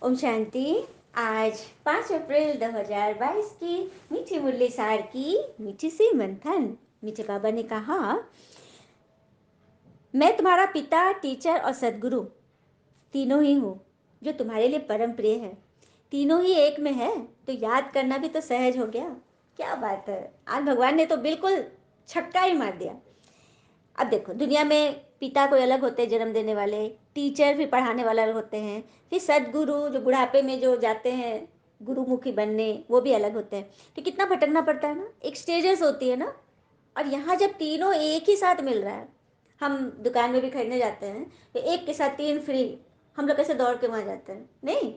ओम शांति। आज 5 अप्रैल 2022 की मीठी मुरली सार की मीठी सी मंथन। मीठे बाबा ने कहा, मैं तुम्हारा पिता, टीचर और सदगुरु तीनों ही हूँ, जो तुम्हारे लिए परम प्रिय है। तीनों ही एक में है तो याद करना भी तो सहज हो गया। क्या बात है, आज भगवान ने तो बिल्कुल छक्का ही मार दिया। अब देखो, दुनिया में पिता कोई अलग होते हैं, जन्म देने वाले, टीचर फिर पढ़ाने वाला अलग होते हैं, फिर सदगुरु जो बुढ़ापे में जो जाते हैं गुरुमुखी बनने, वो भी अलग होते हैं। तो कितना भटकना पड़ता है ना, एक स्टेजेस होती है ना। और यहाँ जब तीनों एक ही साथ मिल रहा है, हम दुकान में भी खरीदने जाते हैं तो एक के साथ तीन फ्री, हम लोग कैसे दौड़ के वहाँ जाते हैं? नहीं,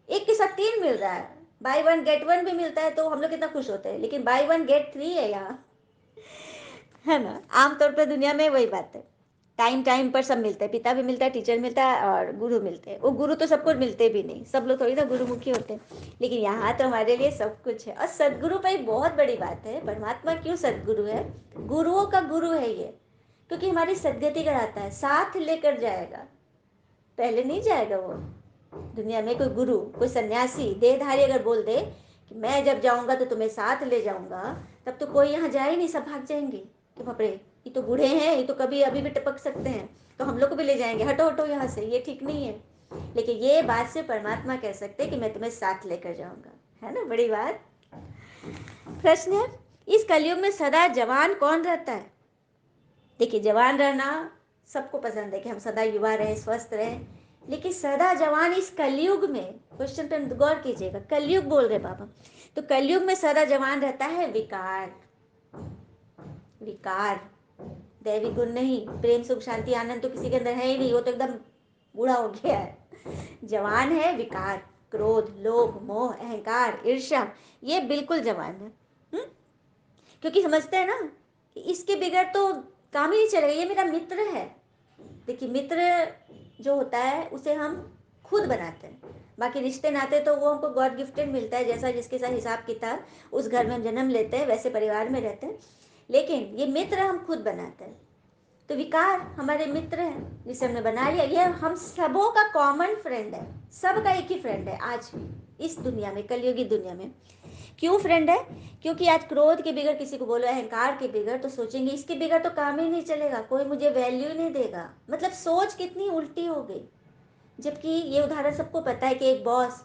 एक के साथ तीन मिल रहा है, बाई वन गेट वन भी मिलता है तो हम लोग कितना खुश होते हैं, लेकिन बाई वन गेट थ्री है यहाँ, है ना। आमतौर पर दुनिया में वही बात है, टाइम टाइम पर सब मिलते हैं, पिता भी मिलता है, टीचर मिलता है और गुरु मिलते हैं। वो गुरु तो सबको मिलते भी नहीं, सब लोग थोड़ी ना गुरुमुखी होते हैं, लेकिन यहाँ तो हमारे लिए सब कुछ है। और सदगुरु पर एक बहुत बड़ी बात है, परमात्मा क्यों सदगुरु है? गुरुओं का गुरु है ये, क्योंकि हमारी सदगति कराता है, साथ लेकर जाएगा, पहले नहीं जाएगा वो। दुनिया में कोई गुरु, कोई सन्यासी, देहधारी अगर बोल दे कि मैं जब जाऊंगा तो तुम्हें साथ ले जाऊंगा, तब तो कोई यहाँ जाए नहीं, सब भाग जाएंगे कि बाप रे, ये तो बूढ़े हैं, ये तो कभी अभी भी टपक सकते हैं, तो हम लोग को भी ले जाएंगे, हटो हटो यहाँ से, ये ठीक नहीं है। लेकिन ये बात से परमात्मा कह सकते कि मैं तुम्हें साथ लेकर जाऊंगा, है ना, बड़ी बात। प्रश्न है, इस कलयुग में सदा जवान कौन रहता है? देखिए, जवान रहना सबको पसंद है कि हम सदा युवा रहें, स्वस्थ रहें, लेकिन सदा जवान इस कलयुग में, क्वेश्चन पे गौर कीजिएगा, कलयुग बोल रहे बाबा, तो कलयुग में सदा जवान रहता है विकार। विकार, दैवी गुण नहीं, प्रेम सुख शांति आनंद तो किसी के अंदर है ही नहीं, वो तो एकदम बूढ़ा हो गया है। जवान है विकार, क्रोध, लोभ, मोह, अहंकार, ईर्ष्या, ये बिल्कुल जवान है। क्योंकि समझते हैं ना कि इसके बगैर तो काम ही नहीं चलेगा, ये मेरा मित्र है। देखिए, मित्र जो होता है उसे हम खुद बनाते हैं, बाकी रिश्ते नाते तो वो हमको गॉड गिफ्टेड मिलता है, जैसा जिसके साथ हिसाब किताब, उस घर में हम जन्म लेते हैं, वैसे परिवार में रहते हैं। लेकिन ये मित्र हम खुद बनाते हैं। तो विकार हमारे मित्र हैं जिसे हमने बना लिया, ये हम सबों का कॉमन फ्रेंड है, सबका एक ही फ्रेंड है आज इस दुनिया में, कलयुगी दुनिया में। क्यों फ्रेंड है? क्योंकि आज क्रोध के बिगड़ किसी को बोलो, अहंकार के बिगड़, तो सोचेंगे इसके बिगड़ तो काम ही नहीं चलेगा, कोई मुझे वैल्यू ही नहीं देगा। मतलब सोच कितनी उल्टी हो गई। जबकि ये उदाहरण सबको पता है कि एक बॉस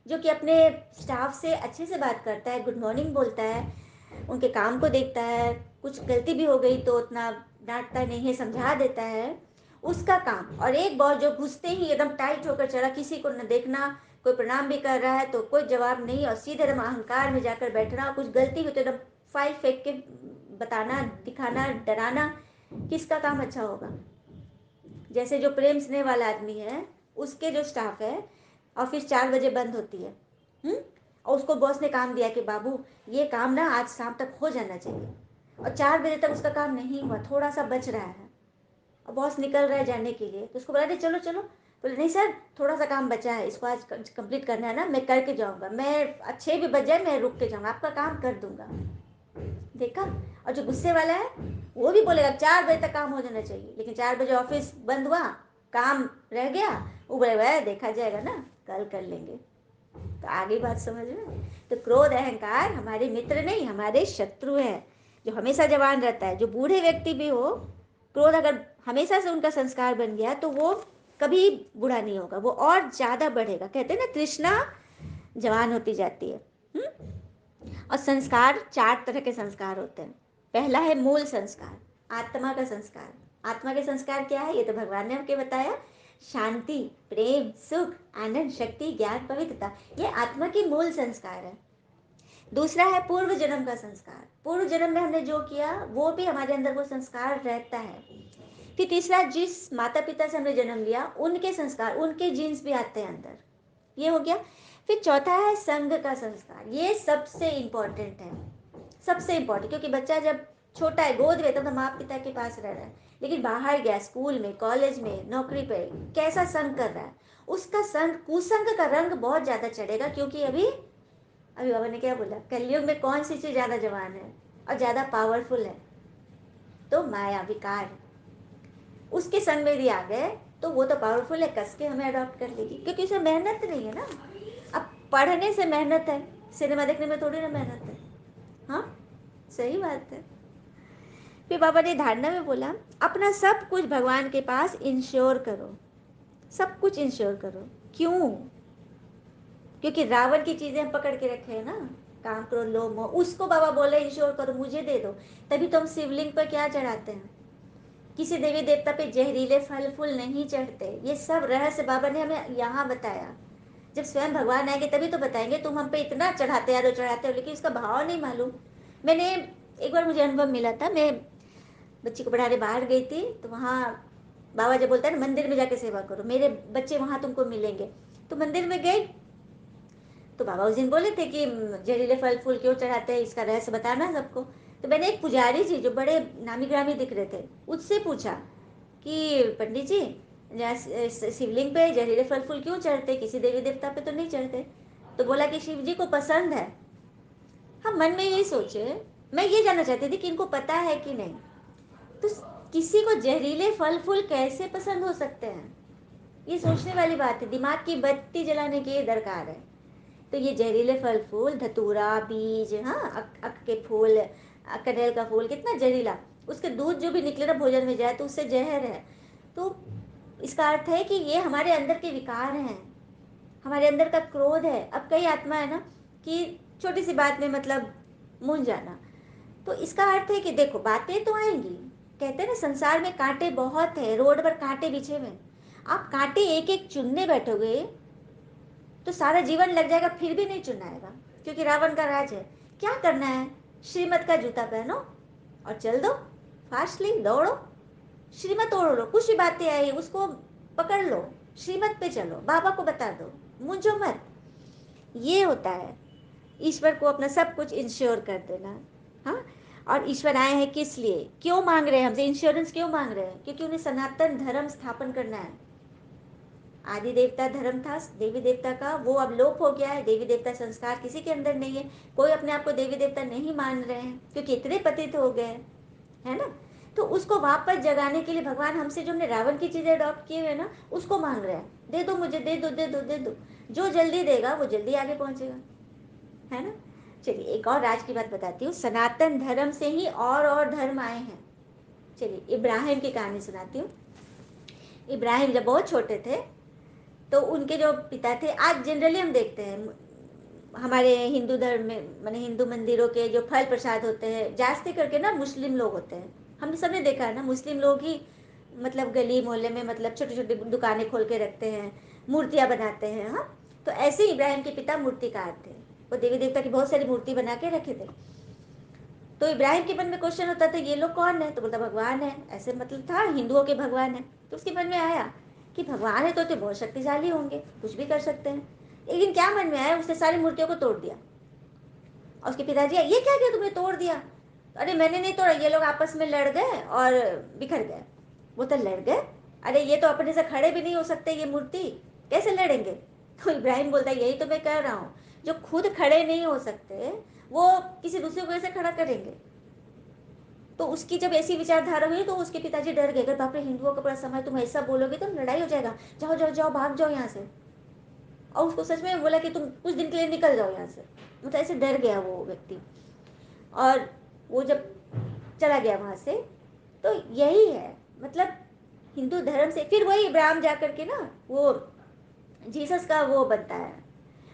जो कि अपने स्टाफ से अच्छे से बात करता है, गुड मॉर्निंग बोलता है, उनके काम को देखता है, कुछ गलती भी हो गई तो उतना डांटता नहीं है, समझा देता है, उसका काम। और एक बॉस जो घुसते ही एकदम टाइट होकर चला, किसी को न देखना, कोई प्रणाम भी कर रहा है तो कोई जवाब नहीं, और सीधे एकदम अहंकार में जाकर बैठना, कुछ गलती हुई तो एकदम फाइल फेंक के बताना, दिखाना, डराना, किसका काम अच्छा होगा? जैसे जो प्रेम स्नेह वाला आदमी है, उसके जो स्टाफ है, ऑफिस 4 बजे बंद होती है, और उसको बॉस ने काम दिया कि बाबू ये काम ना आज शाम तक हो जाना चाहिए, और 4 बजे तक उसका काम नहीं हुआ, थोड़ा सा बच रहा है, और बॉस निकल रहा है जाने के लिए, तो उसको बोला दे चलो चलो, बोले नहीं सर, थोड़ा सा काम बचा है, इसको आज कंप्लीट करना है ना, मैं करके जाऊंगा, मैं 6 भी बज जाए मैं रुक के जाऊंगा, आपका काम कर दूंगा। देखा? और जो गुस्से वाला है वो भी बोलेगा 4 बजे तक काम हो जाना चाहिए, लेकिन 4 बजे ऑफिस बंद हुआ, काम रह गया, वो बोले देखा जाएगा ना, कल कर लेंगे। तो आगे बात समझ में? तो क्रोध अहंकार हमारे मित्र नहीं, हमारे शत्रु है। जो हमेशा जवान रहता है, जो बूढ़े व्यक्ति भी हो, क्रोध अगर हमेशा से उनका संस्कार बन गया तो वो कभी बूढ़ा नहीं होगा, वो और ज्यादा बढ़ेगा। कहते हैं ना, तृष्णा जवान होती जाती है। और संस्कार 4 तरह के संस्कार होते हैं। पहला है मूल संस्कार, आत्मा का संस्कार। आत्मा के संस्कार क्या है? ये तो भगवान ने हमके बताया, शांति, प्रेम, सुख, आनंद, शक्ति, ज्ञान, पवित्रता, ये आत्मा के मूल संस्कार है। दूसरा है पूर्व जन्म का संस्कार, पूर्व जन्म में हमने जो किया वो भी हमारे अंदर वो संस्कार रहता है। फिर तीसरा, जिस माता पिता से हमने जन्म लिया उनके संस्कार, उनके जीन्स भी आते हैं अंदर, ये हो गया। फिर चौथा है संघ का संस्कार, ये सबसे इंपॉर्टेंट है, सबसे इंपॉर्टेंट, क्योंकि बच्चा जब छोटा है गोद में तो माँ पिता के पास रह रहा है, लेकिन बाहर गया, स्कूल में, कॉलेज में, नौकरी पे, कैसा संग कर रहा है, उसका संग, कुसंग का रंग बहुत ज्यादा चढ़ेगा। क्योंकि अभी अभी बाबा ने क्या बोला, कलयुग में कौन सी चीज ज्यादा जवान है और ज्यादा पावरफुल है? तो माया, विकार, उसके संग में भी आ गए तो वो तो पावरफुल है, कस के हमें अडॉप्ट कर लेगी, क्योंकि उसमें मेहनत नहीं है ना। अब पढ़ने से मेहनत है, सिनेमा देखने में थोड़ी ना मेहनत है। हाँ, सही बात है। फिर बाबा ने धारणा में बोला, अपना सब कुछ भगवान के पास इंश्योर करो, सब कुछ इंश्योर करो। क्यों? क्योंकि रावण की चीजें हम पकड़ के रखे हैं ना, काम, क्रोध, लोभ, मोह, उसको बाबा बोले इंश्योर करो, मुझे दे दो। तभी तो हम शिवलिंग पर क्या चढ़ाते हैं, किसी देवी देवता पे जहरीले फल फूल नहीं चढ़ते। ये सब रहस्य बाबा ने हमें यहाँ बताया। जब स्वयं भगवान आएंगे तभी तो बताएंगे, तुम हम पे इतना चढ़ाते हो लेकिन इसका भाव नहीं मालूम। मैंने एक बार, मुझे अनुभव मिला था, मैं बच्ची को पढ़ाने बाहर गई थी, तो वहाँ बाबा जब बोलता है ना, मंदिर में जाके सेवा करो, मेरे बच्चे वहाँ तुमको मिलेंगे। तो मंदिर में गए, तो बाबा उस दिन बोले थे कि जहरीले फल फूल क्यों चढ़ाते हैं, इसका रहस्य बताना सबको। तो मैंने एक पुजारी जी जो बड़े नामी ग्रामी दिख रहे थे, उससे पूछा कि पंडित जी, शिवलिंग पे जहरीले फल फूल क्यों चढ़ते, किसी देवी देवता पे तो नहीं चढ़ते। तो बोला कि शिव जी को पसंद है। हम मन में यही सोचे, मैं ये जानना चाहती थी कि इनको पता है कि नहीं। तो किसी को जहरीले फल फूल कैसे पसंद हो सकते हैं, ये सोचने वाली बात है, दिमाग की बत्ती जलाने की दरकार है। तो ये जहरीले फल फूल, धतूरा, बीज, हाँ, अक के फूल, कटहल का फूल कितना जहरीला, उसके दूध जो भी निकले ना भोजन में जाए तो उससे जहर है। तो इसका अर्थ है कि ये हमारे अंदर के विकार हैं, हमारे अंदर का क्रोध है। अब कई आत्मा है ना कि छोटी सी बात में मतलब मुंह जाना। तो इसका अर्थ है कि देखो, बातें तो आएंगी, कहते हैं ना संसार में कांटे बहुत है, रोड पर कांटे बिछे हुए। आप कांटे एक एक चुनने बैठोगे तो सारा जीवन लग जाएगा, फिर भी नहीं चुना आएगा, क्योंकि रावण का राज है। क्या करना है, श्रीमत का जूता पहनो और चल दो, फास्टली दौड़ो, श्रीमत ओढ़ लो, कुछ भी बातें आई उसको पकड़ लो, श्रीमत पे चलो, बाबा को बता दो, मुझो मत। ये होता है ईश्वर को अपना सब कुछ इंश्योर कर देना। हाँ, और ईश्वर आए हैं किस लिए, क्यों मांग रहे हैं हमसे इंश्योरेंस, क्यों मांग रहे हैं, क्योंकि उन्हें सनातन धर्म स्थापन करना है। आदि देवता धर्म था देवी देवता का, वो अब लोप हो गया है। देवी देवता संस्कार किसी के अंदर नहीं है, कोई अपने आप को देवी देवता नहीं मान रहे हैं, क्योंकि इतने पतित हो गए, है ना। तो उसको वापस जगाने के लिए भगवान हमसे जो हमने रावण की चीजें अडॉप्ट किए हुए ना, उसको मांग रहे हैं, दे दो मुझे, दे दो दे दो दे दो। जो जल्दी देगा वो जल्दी आगे पहुंचेगा, है ना। चलिए एक और राज की बात बताती हूँ। सनातन धर्म से ही और धर्म आए हैं। चलिए इब्राहिम की कहानी सुनाती हूँ। इब्राहिम जब बहुत छोटे थे तो उनके जो पिता थे, आज जनरली हम देखते हैं हमारे हिंदू धर्म में, माने हिंदू मंदिरों के जो फल प्रसाद होते हैं जास्ती करके ना मुस्लिम लोग होते हैं। हमने सबने देखा है ना, मुस्लिम लोग ही मतलब गली मोहल्ले में मतलब छोटी छोटी दुकानें खोल के रखते हैं, मूर्तियाँ बनाते हैं। हाँ, तो ऐसे ही इब्राहिम के पिता मूर्तिकार थे, वो देवी देवता की बहुत सारी मूर्ति बना के रखे थे। तो इब्राहिम के मन में क्वेश्चन होता था, ये लोग कौन है, तो बोलता भगवान है, ऐसे मतलब था हिंदुओं के भगवान है। तो उसके मन में आया कि भगवान है तो बहुत शक्तिशाली होंगे, कुछ भी कर सकते हैं। लेकिन क्या मन में आया, उसने सारी मूर्तियों को तोड़ दिया। और उसके पिताजी, ये क्या किया तुमने, तोड़ दिया। अरे मैंने नहीं तोड़ा, ये लोग आपस में लड़ गए और बिखर गए। वो तो लड़ गए, अरे ये तो अपने से खड़े भी नहीं हो सकते, ये मूर्ति कैसे लड़ेंगे। तो इब्राहिम बोलता है, यही तो मैं कह रहा हूँ, जो खुद खड़े नहीं हो सकते वो किसी दूसरे को कैसे खड़ा करेंगे। तो उसकी जब ऐसी विचारधारा हुई तो उसके पिताजी डर गए, अगर बाप रे हिंदुओं का बड़ा समय, तुम ऐसा बोलोगे तो लड़ाई हो जाएगा, जाओ जाओ जाओ भाग जाओ यहाँ से। और उसको सच में बोला कि तुम कुछ दिन के लिए निकल जाओ यहाँ से। मतलब ऐसे डर गया वो व्यक्ति, और वो जब चला गया वहाँ से। तो यही है मतलब हिंदू धर्म से फिर वही इब्राहिम जा करके ना वो जीसस का वो बनता है,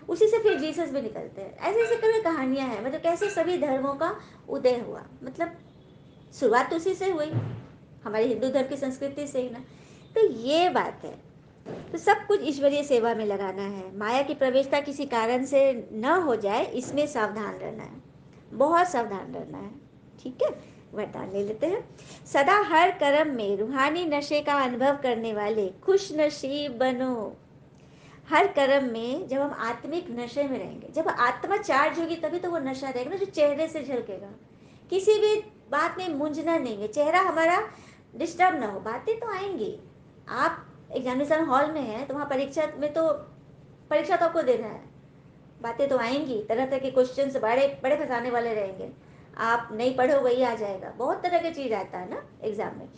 उसी से फिर जीसस भी निकलते हैं। ऐसे ऐसे कई कहानियाँ हैं, मतलब कैसे सभी धर्मों का उदय हुआ, मतलब शुरुआत तो उसी से हुई, हमारे हिंदू धर्म की संस्कृति से ही ना। तो ये बात है। तो सब कुछ ईश्वरीय सेवा में लगाना है, माया की प्रवेशता किसी कारण से न हो जाए, इसमें सावधान रहना है, बहुत सावधान रहना है। ठीक है, वरदान ले लेते हैं। सदा हर कर्म में रूहानी नशे का अनुभव करने वाले खुश नसीब बनो। हर कर्म में जब हम आत्मिक नशे में रहेंगे, जब आत्मा चार्ज होगी तभी तो वो नशा रहेगा ना, जो चेहरे से झलकेगा। किसी भी बात में मूंझना नहीं है, चेहरा हमारा डिस्टर्ब ना हो, बातें तो आएंगी। आप एग्जामिनेशन हॉल में हैं तो वहाँ परीक्षा में तो परीक्षा तो आपको देना है, बातें तो आएंगी, तरह तरह के क्वेश्चन बड़े बड़े फंसाने वाले रहेंगे। आप नहीं पढ़ो वही आ जाएगा, बहुत तरह की चीज़ आता है ना एग्जाम में।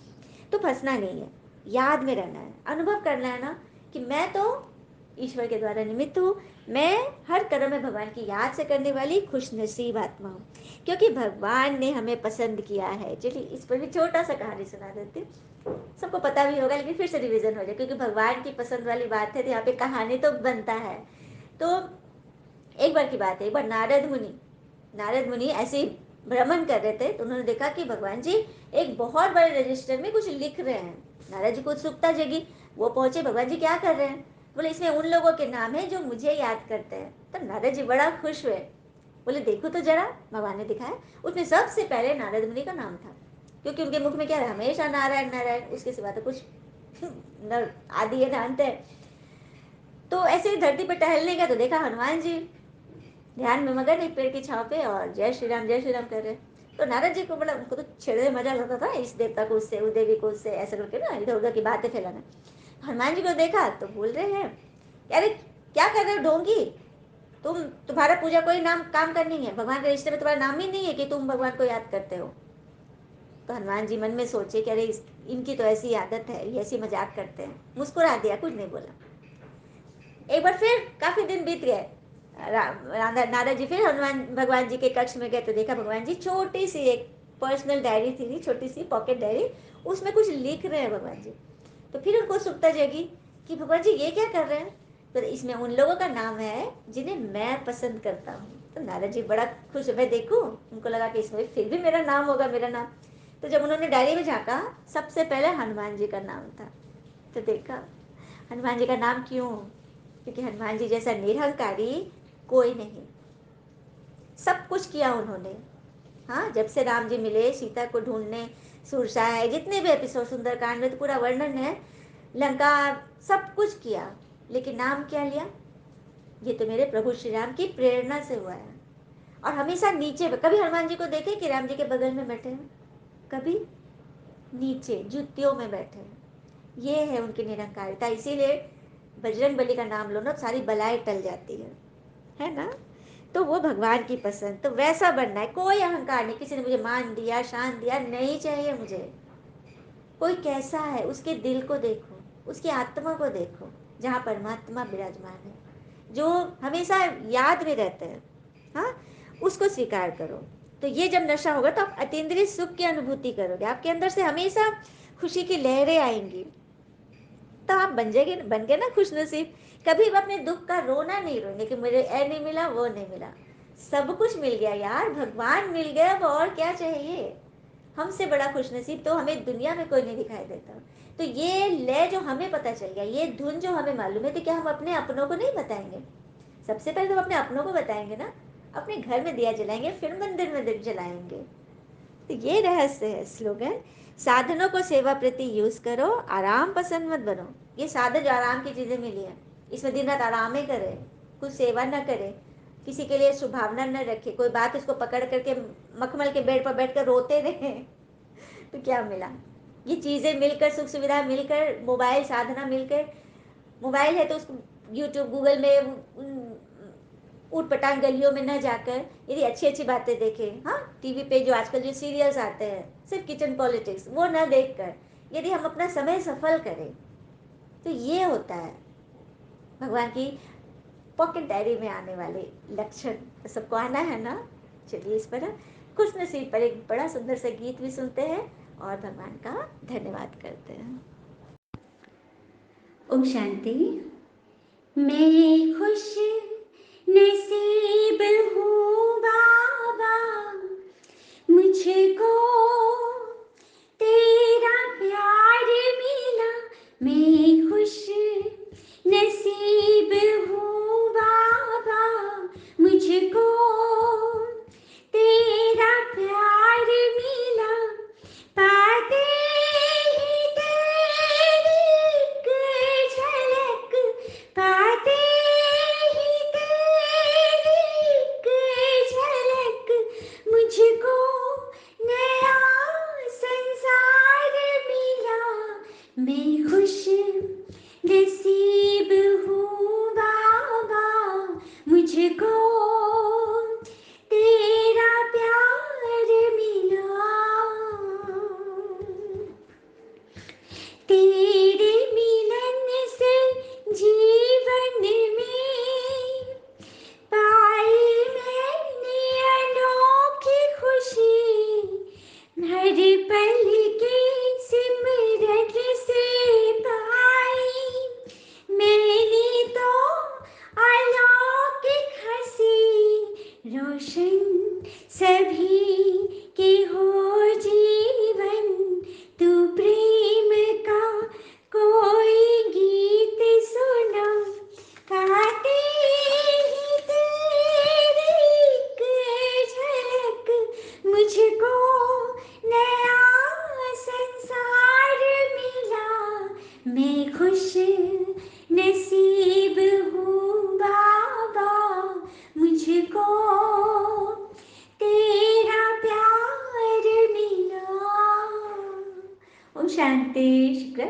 तो फंसना नहीं है, याद में रहना है, अनुभव करना है ना कि मैं तो ईश्वर के द्वारा निमित्त हूँ, मैं हर कर्म में भगवान की याद से करने वाली खुशनसीब आत्मा हूँ, क्योंकि भगवान ने हमें पसंद किया है। चलिए इस पर भी छोटा सा कहानी सुना देती हूँ, सबको पता भी होगा लेकिन फिर से रिवीजन हो जाए, क्योंकि भगवान की पसंद वाली बात है तो यहाँ पे कहानी तो बनता है। तो एक बार की बात है, एक बार नारद मुनि ऐसे ही भ्रमण कर रहे थे, तो उन्होंने देखा कि भगवान जी एक बहुत बड़े रजिस्टर में कुछ लिख रहे हैं। नारद जी को उत्सुकता जगी, वो पहुंचे, भगवान जी क्या कर रहे हैं? बोले इसमें उन लोगों के नाम है जो मुझे याद करते हैं। तो नारद जी बड़ा खुश हुए, बोले देखो तो जरा। भगवान ने दिखाया, उसमें सबसे पहले नारद मुनि का नाम था, क्योंकि उनके मुख में क्या है, हमेशा नारायण नारायण, उसके सिवा तो कुछ न आदि है ना अंत है। तो ऐसे ही धरती पर टहलने का तो देखा हनुमान जी ध्यान में मगन एक पेड़ की छांव पे और जय श्री राम कर रहे। तो नारद जी को बड़ा, उनको तो छेड़े मजा लगता था, इस देवता को उससे, उस देवी को उससे, ऐसा करके ना इधर उधर की बातें फैलाना। हनुमान जी को देखा तो बोल रहे हैं, अरे क्या कर रहे हो ढोंगी, तुम्हारा पूजा कोई नाम काम का नहीं है, भगवान के रिश्ते में तुम्हारा नाम ही नहीं है कि तुम भगवान को याद करते हो। तो हनुमान जी मन में सोचे कि अरे इनकी तो ऐसी आदत है, ये ऐसी मजाक करते हैं, मुस्कुरा दिया, कुछ नहीं बोला। एक बार फिर काफी दिन बीत गए, नारद जी फिर हनुमान भगवान जी के कक्ष में गए तो देखा भगवान जी छोटी सी एक पर्सनल डायरी थी, छोटी सी पॉकेट डायरी, उसमें कुछ लिख रहे हैं भगवान जी। तो फिर उनको उत्सुकता जगी कि भगवान जी ये क्या कर रहे हैं? तो इसमें उन लोगों का नाम है जिन्हें मैं पसंद करता हूँ। तो नारद जी बड़ा खुश, मैं देखूं, उनको लगा कि इसमें फिर भी मेरा नाम होगा, मेरा नाम। तो जब उन्होंने डायरी में झांका, सबसे पहले हनुमान जी का नाम था। तो देखा हनुमान जी का नाम क्यों, क्योंकि हनुमान जी जैसा निरहंकारी कोई नहीं, सब कुछ किया उन्होंने। हाँ, जब से राम जी मिले सीता को ढूंढने, सुरसा है, जितने भी एपिसोड सुंदरकांड में तो पूरा वर्णन है, लंका, सब कुछ किया, लेकिन नाम क्या लिया? ये तो मेरे प्रभु श्री राम की प्रेरणा से हुआ है। और हमेशा नीचे, कभी हनुमान जी को देखे कि राम जी के बगल में बैठे हैं? कभी नीचे जुतियों में बैठे हैं। ये है उनकी निरंकारिता। इसीलिए बजरंग बली का नाम लो ना, सारी बलाएं टल जाती है ना। तो वो भगवान की पसंद, तो वैसा बनना है, कोई अहंकार नहीं, किसी ने मुझे मान दिया, शान दिया, नहीं चाहिए मुझे। कोई कैसा है उसके दिल को देखो, उसकी आत्मा को देखो, जहाँ परमात्मा विराजमान है, जो हमेशा याद में रहते हैं। हाँ, उसको स्वीकार करो। तो ये जब नशा होगा तो आप अतीन्द्रिय सुख की अनुभूति करोगे, आपके अंदर से हमेशा खुशी की लहरें आएंगी। तो आप बन गए ना खुश नसीब। कभी भी अपने दुख का रोना नहीं रोएंगे कि मुझे ए नहीं मिला, वो नहीं मिला। सब कुछ मिल गया यार, भगवान मिल गया, अब और क्या चाहिए? हमसे बड़ा खुश नसीब तो हमें दुनिया में कोई नहीं दिखाई देता। तो ये लय जो हमें पता चल गया, ये धुन जो हमें मालूम है, तो क्या हम अपने अपनों को नहीं बताएंगे? सबसे पहले तो हम अपने अपनों को बताएंगे ना, अपने घर में दिया जलाएंगे, फिर मंदिर में दिया जलाएंगे। तो ये रहस्य है स्लोगन, साधनों को सेवा प्रति यूज करो, आराम पसंद मत बनो। ये साधन जो आराम की चीजें मिली है, इसमें दिन रात आराम ही करे, कुछ सेवा न करे, किसी के लिए शुभावना न रखे, कोई बात उसको पकड़ करके मखमल के बेड पर बैठ कर रोते रहे तो क्या मिला? ये चीजें मिलकर, सुख सुविधा मिलकर, मोबाइल साधना मिलकर, मोबाइल है तो उसको यूट्यूब गूगल में ऊट पटांग गलियों में न जाकर यदि अच्छी अच्छी बातें देखें, हाँ, टीवी पे जो आजकल जो सीरियल्स आते हैं सिर्फ किचन पॉलिटिक्स, वो न देखकर यदि हम अपना समय सफल करें, तो ये होता है भगवान की पॉकेट डायरी में आने वाले लक्षण। तो सबको आना है ना। चलिए इस पर खुश नसीब पर एक बड़ा सुंदर सा गीत भी सुनते हैं और भगवान का धन्यवाद करते हैं। ओम शांति। मैं खुश नसीब हूँ बाबा, मुझको तेरा प्यार मिला। मैं खुश नसीब हूँ बाबा, मुझको तेरा प्यार मिला। पाते ही तेरी एक झलक, पाते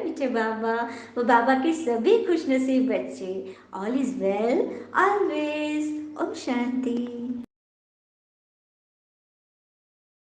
मीठे बाबा, वो बाबा के सभी खुशनसीब बच्चे। All is well always. ओम शांति।